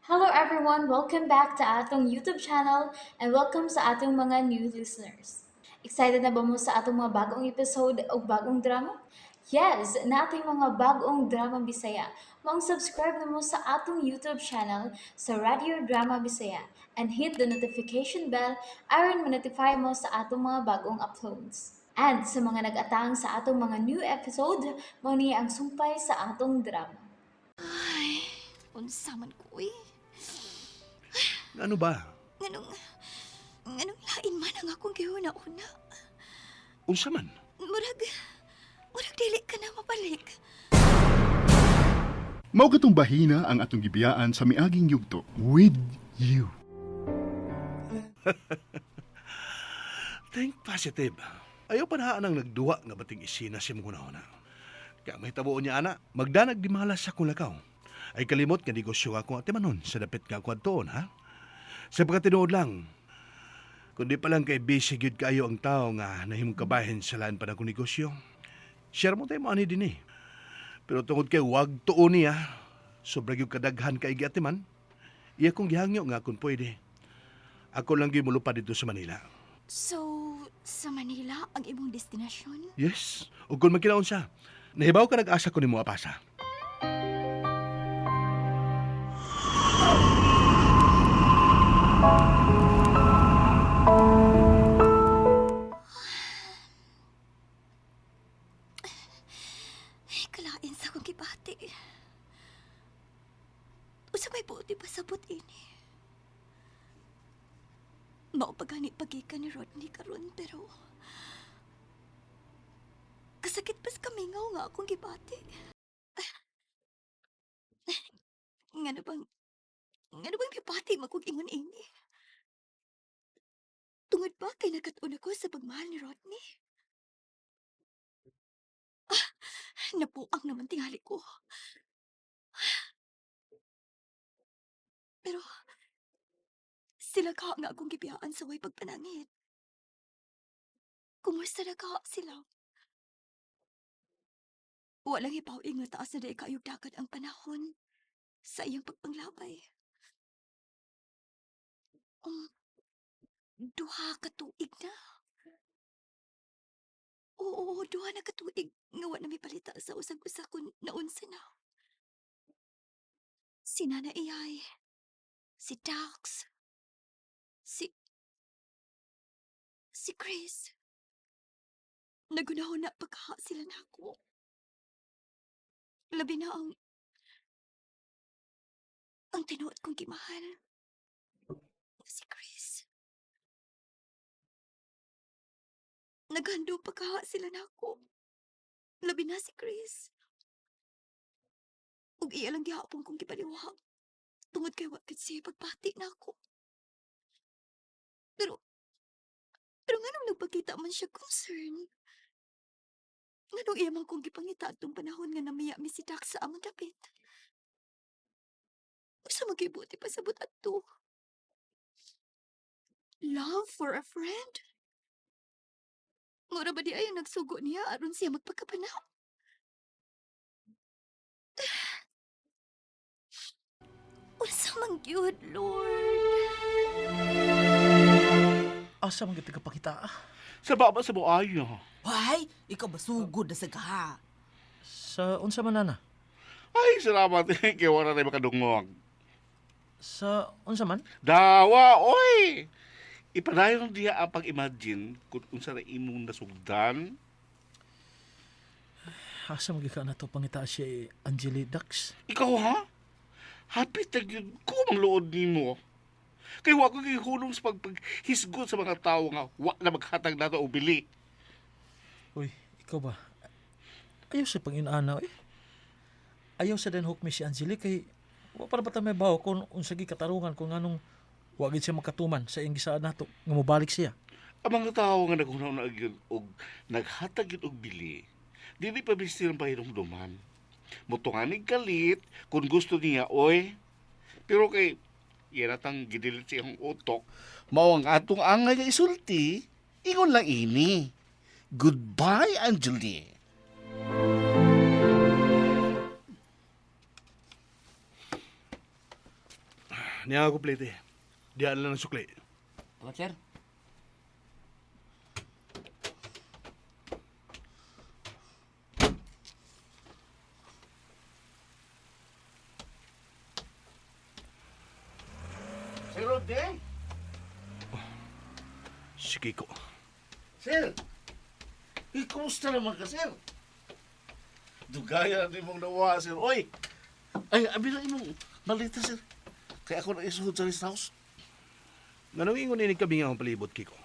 Hello everyone, welcome back to atong YouTube channel and welcome sa atong mga new listeners. Excited na ba mo sa atong mga bagong episode o bagong drama? Yes, na ating mga bagong drama Bisaya. Subscribe na mo sa atong YouTube channel sa Radio Drama Bisaya and hit the notification bell aron ma-notify mo sa atong mga bagong uploads. And sa mga nag-atang sa atong mga new episode, mo ni ang sumpay sa atong drama. Ay, unsa man ko eh. Ano ba? Nganong, nganong lain man ang akong gihuna-una. Unsa man? Murag dili ka na mabalik. Mao katong bahina ang atong gibiyaan sa miaging yugto with you. Think positive. Ayaw pa na ang nagduwa nga bating isina si mong una. Kaya may tabuon niya ana, magdanag di malas sa kulakaw. Ay kalimot nga negosyo ako at manon sa dapit nga kwadtoon, ha? Sa pagkatinuod lang, kundi pa lang kay busy gyud kayo ang tao nga nahimong kabahin sa laan pa na kong negosyo. Share mo tayo mo ani din eh. Pero tungod kay wag tuon niya, sobra gyud kadaghan kay giatiman, iya kong gihangyo nga kung pwede. Ako lang gyud mulupad dito sa Manila. So, sa Manila ang imong destinasyon? Yes, ug kung magkinaon siya, nahibaw ka nag-asa ko ni mo apasa. Ay, kalain sa akong gibati. Usa may buti pasabot ini. Mao pagani pagika ni Rodney karon pero kasakit pas kamingaw nga akong gibati. Ngano bang gibati magkugingon ini? Tungod ba kay nakatuna ko sa pagmahal ni Rodney? Napuang naman tingali ko. Pero sila ka nga akong gibiyaan sa way pagpanangit. Kumusta na ka sila? Walang ipaw nga taas na day kayog dagat ang panahon sa iyang pagpanglabay. Um, duha ka tuig na. Oo, duha na ka tuig nga wa na may palita sa usag-usa kun naunsa na. Si Nana Iyay, si Dax, si Chris. Nagunahon na pagkaha sila na ako. Labi na ang tinuot kong kimahal. Si Chris. Naghandong pagkaha sila na ako. Labi na si Chris. Ug iya lang gihapon kong gipaliwahag. Tungod kay wa gid siya pagpati na ako. Pero, pero nganong nagpakita man siya concern? Nganong iya man kong gipangita atong panahon nga namiya mi si Dax sa among dapit? Usa magibuti pa sabot adto. Love for a friend? Mura ba di ay nagsugo niya aron siya magpagkapanaw? Unsa man gyud, Lord? Asa man kita kapakita? Sa baba sa buayo. Why? Ikaw basugod na sa gaha. Sa unsa man nana? Ay, salamat eh, kaya wala na makadungog. Sa unsa man? Dawa, oy! Ipadayon diya ang pag-imagine kung unsa na imong nasugdan. Asa man gika na to pangita si Angeli Dax? Ikaw ha? Hapit na yun ko ang lood ni mo. Kaya wa ko gihulong sa paghisgot sa mga tao nga wa na maghatag na o bili. Uy, ikaw ba? Ayaw sa panginaanaw eh. Ayaw sa den hukmi si Angeli kay wa para bata may bawo kung unsa gi katarungan kung anong wa gid siya makatuman sa iyang gisaad nato nga mobalik siya. Ang mga tao nga naghunaw na gyud og naghatag gyud og bili, dili pa bistir ang pahinumduman. Mutunganig galit kung gusto niya, oy. Pero kay yan atang gidilit siyang utok, mao ang atong angay nga isulti, ingon lang ini. Goodbye, Angeli. Niya ako plate. Diyan lang ng sukli. Tuwa, sir. Sir Rodney? Si Kiko. Sir! Kumusta naman ka, sir? Dugaya ni mong nawa, sir. Oy! Ay, abila imong malita, sir. Kaya ako na isuhod sa rest house. Ganong ingon inig kami nga akong palibot, Kiko.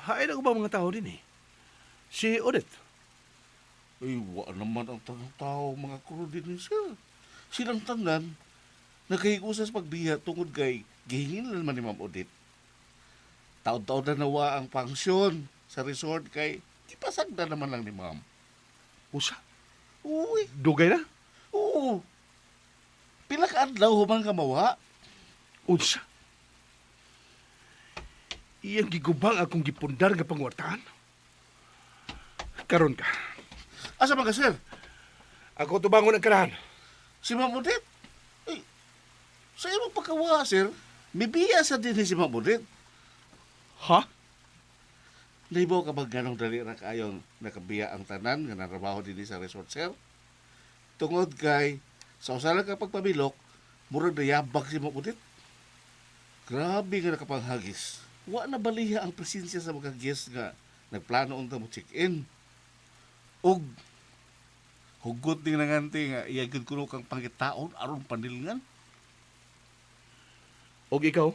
Hain ako ba mga tao din eh? Si Odette. Ay, wa naman ang tao mga kuro din, sir. Silang tanan, nakahigusas pagbiya tungod kay gihingin naman ni Ma'am Odette. Taon-taon na nawa ang pangsyon sa resort kay ipasagda naman lang ni Ma'am. Usa? Uy, Dugay na? oo. Pila ka adlaw humang kamawa? Unsa? Iyang gigubang akong gipundar nga pangwartaan? Karon ka. Asa man ka, sir? Ako tubangon ang karahan. Si Ma'am Odette? Ay, sa imong pagkawa, sir, may biya sa din si Ma'am Odette. Ha? Naibaw ka ba ganong dali na kayong nakabiya ang tanan nga narabaho din sa resort, sir? Tungod kay, sa usala ka pagpabilok, murag nayabag si Ma'am Odette. Grabe nga nakapanghagis. Wa na baliha ang presensya sa mga guest nga nagplano unta mo check-in. Og hugot din nanganti nga iyagid kuno kang pangitaon aron panilngan. Og ikaw?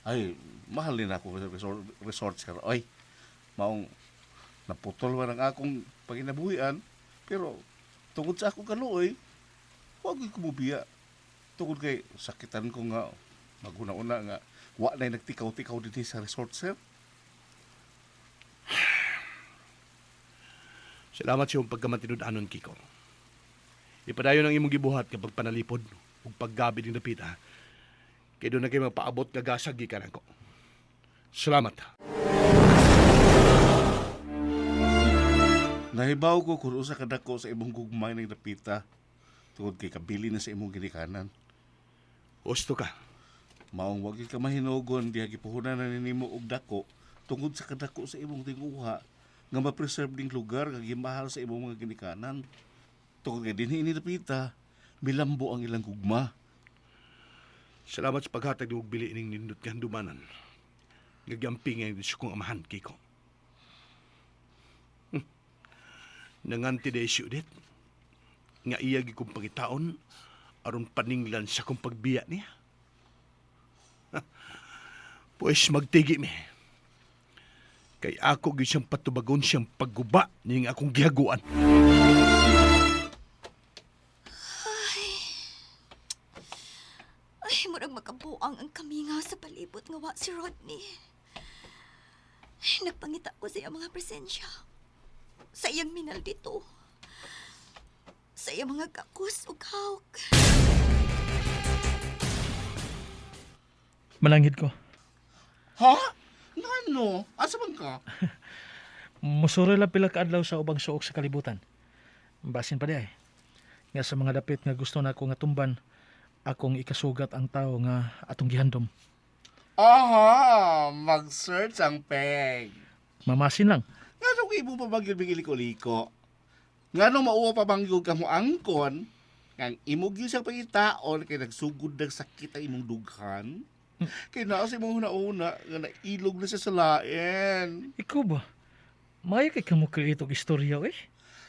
Ay, mahal din ako sa resort, sir. Ay, maong naputol man ang akong paginabuhian, pero tungod sa akong kaluoy, huwag ko kumubiya. Tungod kay sakitan ko nga, maguna-una nga, wa na'y nagtikaw-tikaw din sa resort, sir. Salamat sa iyong pagkamatinud-anon, Kiko. Ipadayon ang imong gibuhat kapag panalipod ug paggabi ng dapita. Kaya doon na kayo magpaabot nga gasag gikan ako. Salamat. Nahibaw ko kung usa ka dako sa imong gugmay ng dapita. Tungod kay kabili na sa imong ginikanan. Gusto ka. Maong wag ka mahinugon diha gipuhunan na nimo og dako tungod sa kadako sa imong tinguha nga ma-preserve ding lugar nga gimahal sa imong mga ginikanan. Tungod kay dinhi ini dapita, milambo ang ilang gugma. Salamat sa paghatag ng bili ning nindot nga handumanan. Gagampi nga yung kong amahan, Kiko. Nanganti day si Odette. Nga iya kong pangitaon aron paninglan sa kong pagbiya niya. Pues magtigi mi. Kay ako gyud siyang patubagon siyang pagguba ning akong gihaguan. Ay, murag makabuang ang kamingaw sa palibot nga wa si Rodney. Ay, nagpangita ko sa iyang mga presensya. Sa iyang minal dito. Sa iyang mga kakus o kahok. Malangit ko. Ha? Ngano? Asa man ka? Musuro lang pila ka adlaw sa ubang suok sa kalibutan. Basin pa di ay. Nga sa mga dapit nga gusto na ako nga tumban, akong ikasugat ang tao nga atong gihandom. Aha, mag-search ang peg. Mamasin lang. Ngano ko ibo pa bang yun liko-liko? Ngano mauwa pa bang yun ka mo angkon? Ang imog yun siyang pangitaon kay nagsugod ng sakit ang imong dughan. Kay nasa imong una-una nga nailog na siya sa lain. Ikaw ba? Maya kay kamo create og istorya eh.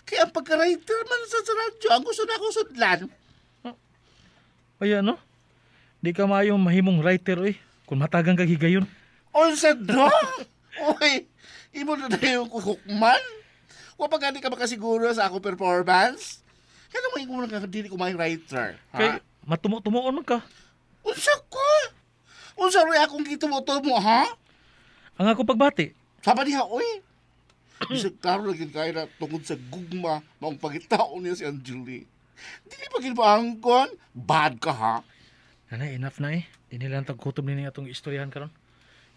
Kaya ang pagka-writer man sa radyo, ang gusto na akong sudlan. Ay ano? Di ka mayong mahimong writer eh. Kung matagang kag higayon. Unsa do? Uy, imo na dayo ko hukman? Wa pa gani ka makasiguro sa akong performance? Kaya mo ikaw na dili ko may writer. Kay Ha? matumo-tumuon man ka. Unsa ko? Unsa rin akong gitumo-tumo, ha? Ang ako pagbati. Saba diha, uy. Bisag karon lagi kaya na tungod sa gugma, maong pagitaon niya si Anjali. Dili pa ginpaangkon, bad ka, ha? Nanay, enough na eh. Di nila tagkutob nini atong istoryahan karon.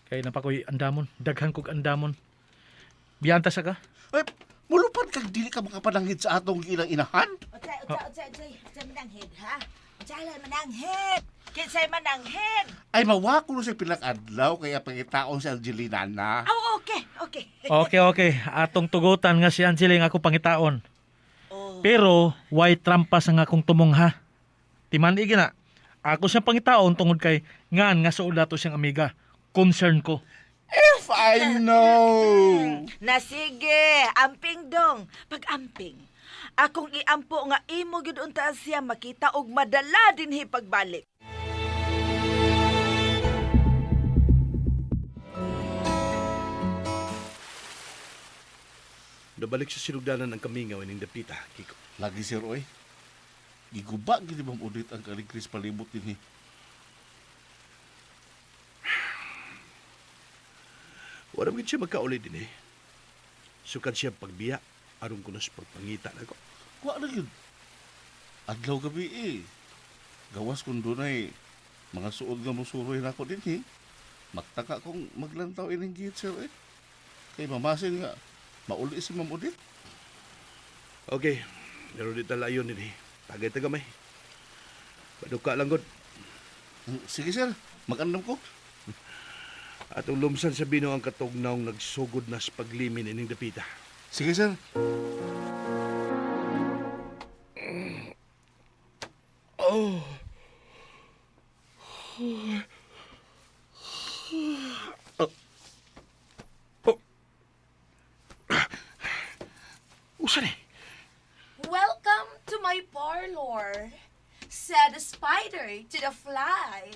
Kay napakoy andamon, daghan kog andamon. Biyanta sa ka? Ay, mulupad kag dili ka makapanangit sa atong ilang inahan. Utsay, manang head, ha? Jalan mananghit. Kinsay mananghit. Ay, mawako na sa pinag-adlaw kaya pangitaon si Angelina na. Oh, okay. Okay. Atong tugutan nga si Angeli nga ako pangitaon. Oh. Pero, why trampas ang akong tumongha? Timan na. Ako siya pangitaon tungod kay ngan nga suod dato siyang amiga. Concern ko. If I know. Na sige, amping dong. Pag-amping. Akong iampo nga imo gyud unta siya makita og madala dinhi pagbalik. Nabalik sa sinugdanan ng kamingaw ining dapita, Kiko. Lagi sir, oy. Giguba, gini bang udit ang kaligris palibot din eh. Wala mo siya magkauli din eh. Sukad siya pagbiya, aron ko na sa pagpangita na ko. Kuha na yun. Adlaw gabi eh. Gawas kung dunay mga suod nga musuroy na ako din eh. Magtaka kong maglantaw ining git sir eh. Kay mamasin nga, mauli si Ma'am Udit. Okay, pero di tala yun din eh. Tagay tagamay. Paduka lang god. Sige sir, mag-andam ko. Atong lumsan sa bino ang katugnaw nagsugod na sa paglimin ining dapita. Sige sir. Oh. Usa ni? Welcome to my parlor. Said the spider to the fly.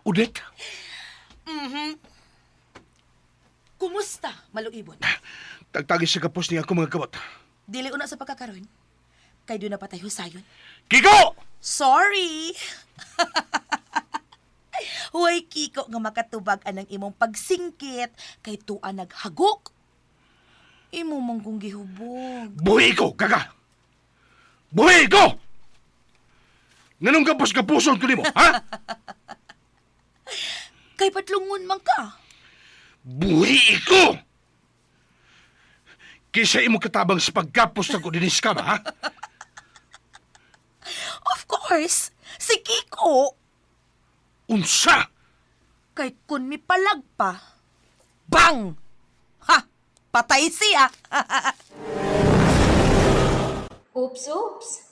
Udet? Kumusta, Maluibon? Tagtagis sa kapos niya ako mga kabot. Dili una sa pagkakaroon. Kay doon na patay husayon. Kiko! Sorry! Huway Kiko nga makatubag anang imong pagsingkit kay tuan naghagok. Imo mong kong gihubog. Buhi ko, kaka! Buhi ko! Nganong kapos-kapuson ko ni mo, ha? Kay patlungon man ka. Buhi ko! Kisa imo katabang sa pagkapos na ko dinis ka ba, ha? Of course, si Kiko. Unsa? Kay kun mi palagpa. Bang! Ha! Patay siya! Oops.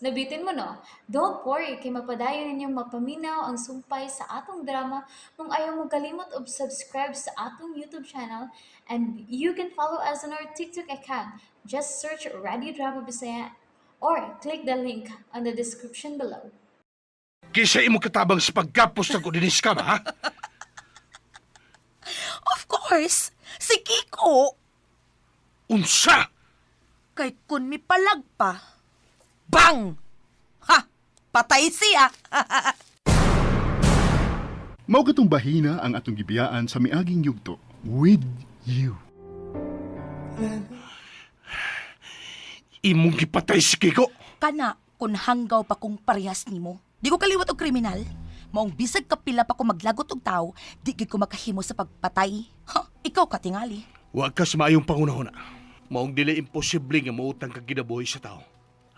Nabitin mo no? Don't worry, kay mapadayon ninyong mapaminaw ang sumpay sa atong drama kung ayaw mo kalimot og subscribe sa atong YouTube channel and you can follow us on our TikTok account. Just search Radio Drama Bisaya or click the link on the description below. Kisa imo katabang sa pagkapos na ko dinis ka ba, ha? Of course, si Kiko. Unsa? Kay kun mi palagpa. Bang! Ha! Patay siya! Mao katong bahina ang atong gibiyaan sa miaging yugto. With you. Imong gipatay si Kiko? Kana, kun hanggaw pa kong parehas nimo. Di ko kaliwat og kriminal. Maong bisag kapila pa ko maglagot og tao, di gid ko makahimo sa pagpatay. Ha, ikaw katingali. Huwag ka sa maayong pangunahuna. Maong dili imposible nga mautang kag ginabuhi sa tao.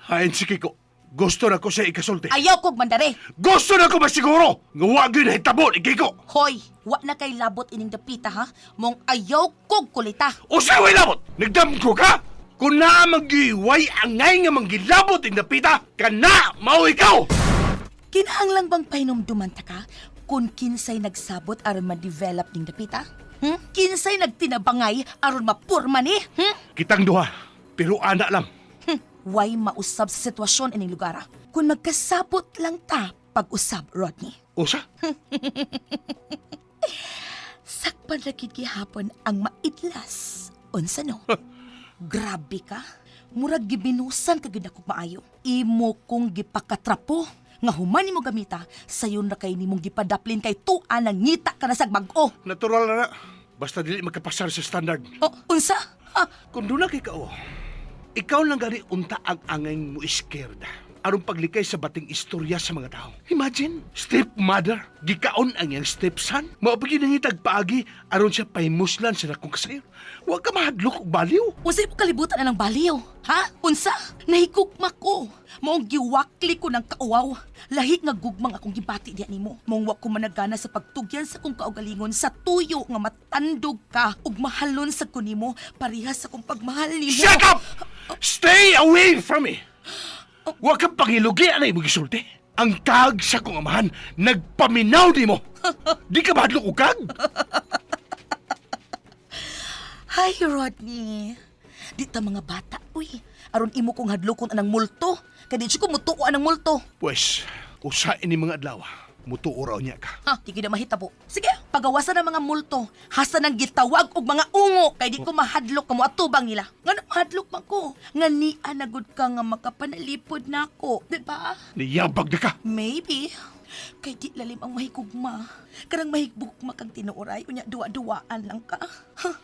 Hain si Kiko, gusto na ko siya ikasulti. Ayaw kog mandare. Gusto na ko masiguro nga huwag yun hitabo ni Kiko. Hoy, wa na kay labot ining dapita ha. Mong ayaw kog kulita. O siya way labot, nagdamko ka? Kung naa magiway angay nga manggilabot in napita, kana mao ikaw! Kinahanglang bang pahinumduman ta ka kung kinsay nagsabot aron ma-develop ning dapita? Kinsay nagtinabangay aron mapurma ni? Kitang duha, pero ana lang. Way mausab sa sitwasyon ining lugar. Kung magkasabot lang ta pag-usab, Rodney. Usa? Sakpan ra gid gihapon ang maidlas. Unsa no? Grabe ka. Murag gibinusan ka gid ako maayo. Imo kong gipakatrapo nga human nimo gamita sayon ra kay nimong gipadaplin kay tuan nang ngita ka na sag bag-o. Natural na na. Basta dili magkapasar sa standard. Oh, unsa? Ha? Kung doon na kay kao, ikaw lang gani unta ang angay mo iskerda. aron paglikay sa bating istorya sa mga tao. Imagine, stepmother, gikaon ang iyang stepson, maupagi nangitag paagi aron siya pahimuslan sa dakong kasayo. Huwag ka mahadlok og baliw. Unsay mo kalibutan na ng baliw? Ha? Unsa? Nahigugma ko. Maong giwakli ko ng kauwaw. Lahi nga gugmang akong gibati diya nimo. Maong wa ko managana sa pagtugyan sa kong kaugalingon sa tuyo nga matandog ka ug mahalon sa kunimo parihas sa kong pagmahal nimo. Shut up! Stay away from me! Huwag kang pangilugi, anay mo gisulti. Ang kag sa kong amahan, nagpaminaw di mo. Di ka mahadlok og kag? Hi, Rodney. Di ta mga bata, uy. Aron imo kong hadlokon anang multo. Kaya di siya ko mutuo anang multo. Pues, usain ni mga adlaw, mutuo raw niya ka. Ha, di ko na mahitabo. Sige, pagawasan ng mga multo. Hasa nang gitawag og mga ungo. Kaya di ko mahadlok kamo atubang nila. Nga na mahadlok man ko. Nga ni anagod ka nga makapanalipod na ako. Di ba? Niyabag na ka. Maybe. Kay di lalim ang mahigugma. Karang mahigugma kang tinuoray. Unya, duwa-duwaan lang ka. Huh.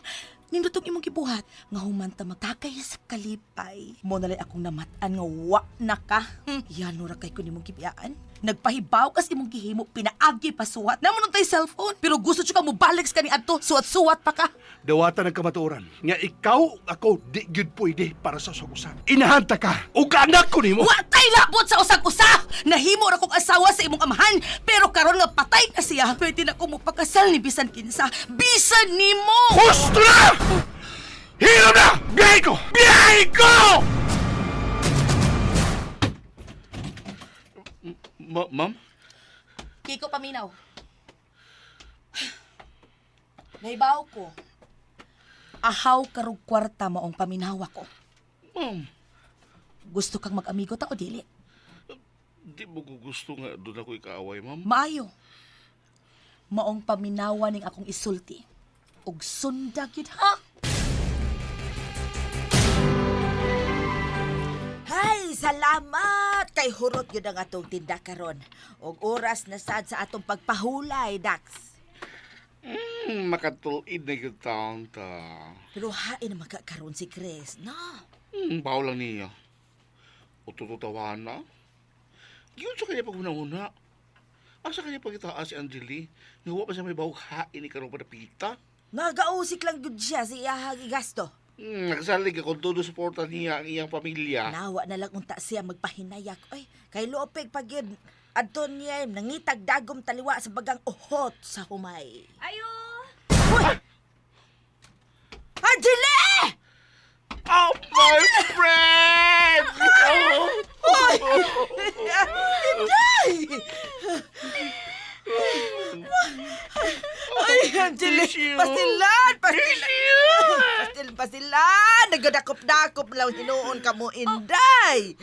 Nindutong imong gibuhat nga humanta magtakay sa kalipay. Mo na lang akong namatan nga wa na ka. Yan ra kay ko nimong gibiyaan. Nagpahibaw kas imong gihimo pinaagi pasuwat. Namo tay cellphone pero gusto siya ka mo balik sa kani adto suwat-suwat pa ka. Dawatan ng kamatuoran. Nga ikaw, ako, di gyud pwede para sa usagusan. Inahanta ka, ug anak ko nimo. Wa tay labot sa usag-usa. Nahimo ra kong asawa sa imong amahan pero karon nga patay na siya. Pwede na ko mo pakasal ni bisan kinsa. Bisan nimo. Gusto na! Hilo na! Biyahe ko! Biyahe ko! Ma'am? Kiko paminaw. Nahibaw ko. Ahaw karog kwarta maong paminawa ko. Ma'am, Gusto kang mag-amigo ta o dili? di mo ko gusto nga doon ako ikaaway, ma'am. Maayo. Maong paminawa ning akong isulti. Ug sunda gid ha. Hay, salamat kay hurot yun ang atong tinda karon. Og oras na sad sa atong pagpahulay, Dax. Makatulid na yung taon ta. Pero hain na magkakaroon si Chris, no? Bawo lang niya. O tututawan na. Yun sa kanya pag-una-una. Asa kanya pagkitaas si Angeli. Nahuwa pa siya may bawang hain ni karong padapita. Nagausik lang gud siya sa iyahang igasto. Nagsalig ako todo suporta niya ang iyang pamilya. Nawa na lang unta siya magpahinayak. Oy, kay Lopeg pag yun, adton niya nangitag dagom taliwa sa bagang uhot sa humay. Ayo! Angeli! Oh, my friend! Ay, Angeli! Pasilan! Pasilan! Nagadakop-dakop lang hinuon ka mo, Inday!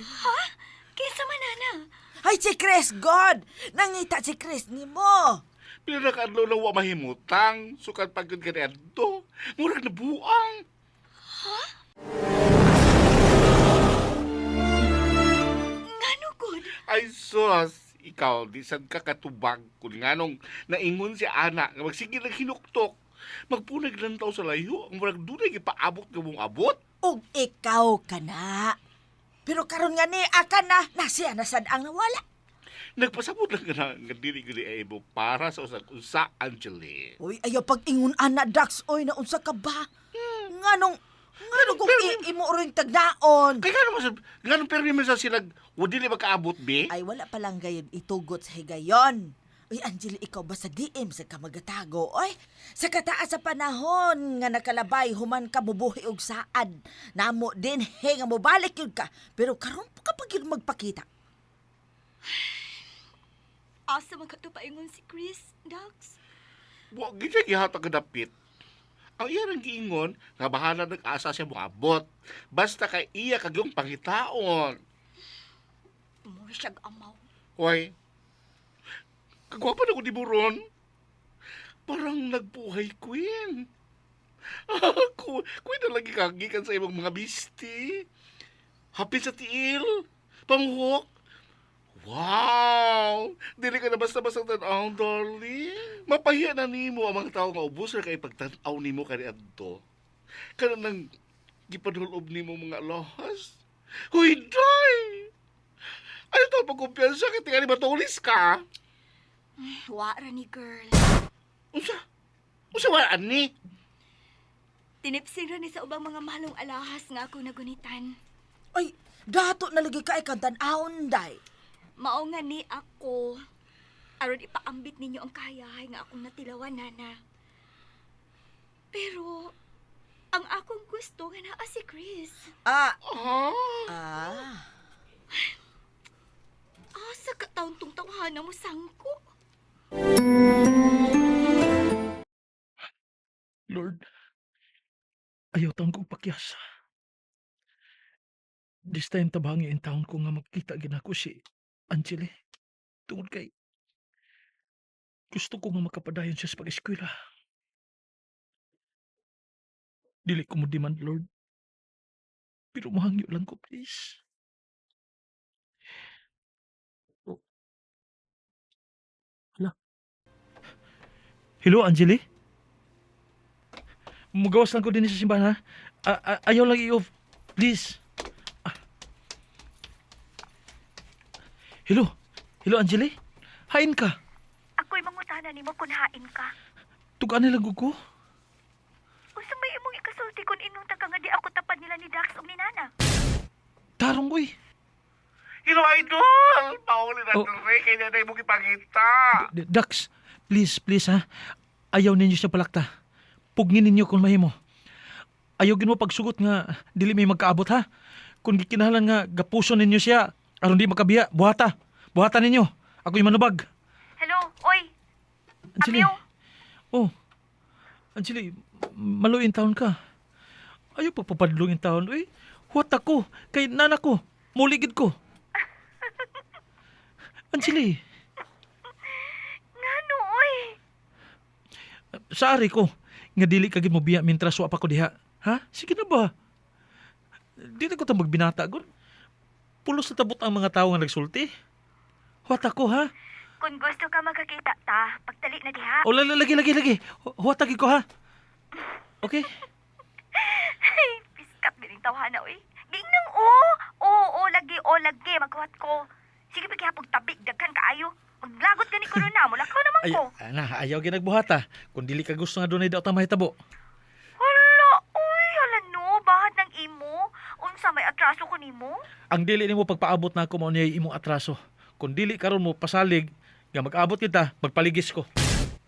Kaysa manana. Ay, si Chris, God! Nangita si Chris ni mo! Pinakadlo na wa mahimutang. Sukat pagod ka na ito. Murag na buang. Ngano good? Ay, sus! Ikaw, di sad ka katubag kung nganong naingon si Ana nga magsige ng hinuktok. Magpunag lang tao sa layo. Ang murag dunay ipaabot ka mong abot. Ug ikaw ka na. Pero karon nga ni, akan na, nasiya na sad ang nawala. Nagpasabot lang ka na nga dili ko ay mo para sa usag-unsa, Angeli. Uy, ayaw pag-ingon ana, Dax. Oy, naunsa ka ba? Nganong kung imo rin tagnaon. Kaya nga permi man sa sila, o dili magkaabot, be? Ay, wala palang gayon itugot sa higayon. Uy, Angeli, ikaw ba sa DM sa kamagatago? Oy, sa kataas sa panahon nga nakalabay, human ka bubuhi og saad. Namo din, nga mobalik yun ka. Pero karon pa kapag yun magpakita. Asa magkatupaingon si Chris, Dax? Wa gid siya gihatag kadapit. Ang iya nang giingon, nga bahala nag-asa siya mo abot. Basta kay iya kagyong pangitaon. Mura siyag amaw. Hoy, kagwapa na ko di buron. Parang nagbuhay queen. Queen na lagi kagikan sa ibang mga bisti. Hapit sa tiil. Panghuk. Wow! Dili ka na basta-basta tanaw, darling. Mapahiya na nimo ang mga tao nga ubos ra kay pagtanaw nimo kani adto. Kana nang gipadhulob nimo mga lohas. Huy, day! Ano to pagkumpiyansa kaya tingali matulis ka? Wa ra ni girl. Usa wala ni. Tinipsing ra ni sa ubang mga mahalong alahas nga ako nagunitan. Ay, dato na lagi ka ikan tan-aon, day. Mao nga ni ako. Aron ipaambit ninyo ang kayahay nga akong natilawan, nana. Pero, ang akong gusto nga naa si Chris. Ah, Ah. Asa ka taon tong tawhana mo sangko? Lord, ayaw taon kong pakyasa. This time tabangi in taon ko nga magkita ginako si Angeli. Tungod kay gusto ko nga makapadayon siya sa pag-eskwela. Dili ko mo demand, Lord. Pero mahangyo lang ko, please. Oh. Hala. Hello, Angeli? Mugawas lang ko din sa simbahan, ha? Ayaw lang i-off. Please. Ah. Hello? Hello, Angeli? Hain ka. Ako'y mangutana nimo kung hain ka. Tugaan nila ko. Usa may imong ikasulti kung inong taga nga di ako tapad nila ni Dax o ni Nana. Tarong, uy. Hello, idol! Pauli na Oh. Ray, kaya na mo ipangita. Dax, please, ha? Ayaw ninyo siya palakta. Pugnin ninyo kung mahimo. Ayaw gin mo pagsugot nga dili may magkaabot, ha? Kung gikinahanglan nga gapuso ninyo siya, aron di makabiya, buhata ninyo. Ako yung manubag. Hello, oy. Angeli. Amiyo. Oh. Angeli, maluin taon ka. Ayaw pagpapadlong in taon. Uy, huwat ako. Kay nana ko. Muligid ko. Angeli, Ngano, oy. saari ko. Nga dili kagid mo biya mintras wa pa ko diha. Ha? Sige na ba? Di na ko ta magbinata gon. Pulos na tabot ang mga tao nga nagsulti. Huwat ako, ha? Kung gusto ka magkakita ta, pagtali na diha. O, lagi. Huwat ko, ha? Okay? Piskat bining tawhana, oy. Gingnang, lagi, magkuhat ko. Sige, paghapog tabig, daghan kaayo. Maglagot gani ko na, mulakaw naman ko. Ayaw ginagbuhata. Kung dili ka gusto nga doon ay daw ta mahitabo. Hala no, bahat ng imo. Unsa may atraso ko nimo? Ang dili nimo pagpaabot na ako mao niya imong atraso. Kung dili karon mo pasalig, nga mag-abot kita, magpaligis ko.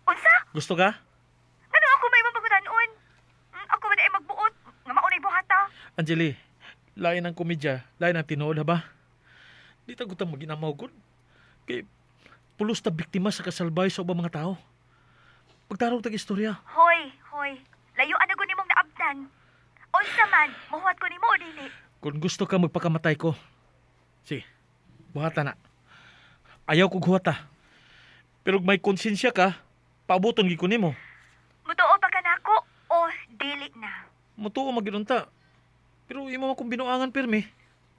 Unsa? Gusto ka? Ano ako may mapagudanon? Ako man ay magbuot, nga maunay buhata. Angeli, lain ang komedya, lain ang tinuod, ha ba? Di ta gutang maginamaw gud. Kay pulos ta biktima sa kasalbay sa ubang mga tao. Pagtarong tag istorya. Hoy. Layo ko nimong naabdan. Unsa man, mahuwat ko nimo o dili? Kung gusto ka magpakamatay ko, sige, buhata na. Ayaw kong huwata. Pero kung may konsensya ka, paabuton gi ko nimo. Mutuo pa ka nako o dili na? Mutuo maginunta. Pero imo man kong binuangan pirmi.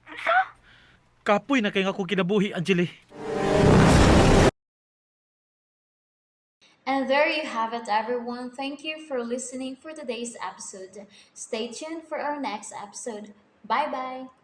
Unsa? Kapoy na kay nga akong kinabuhi, Angeli. And there you have it, everyone. Thank you for listening for today's episode. Stay tuned for our next episode. Bye bye.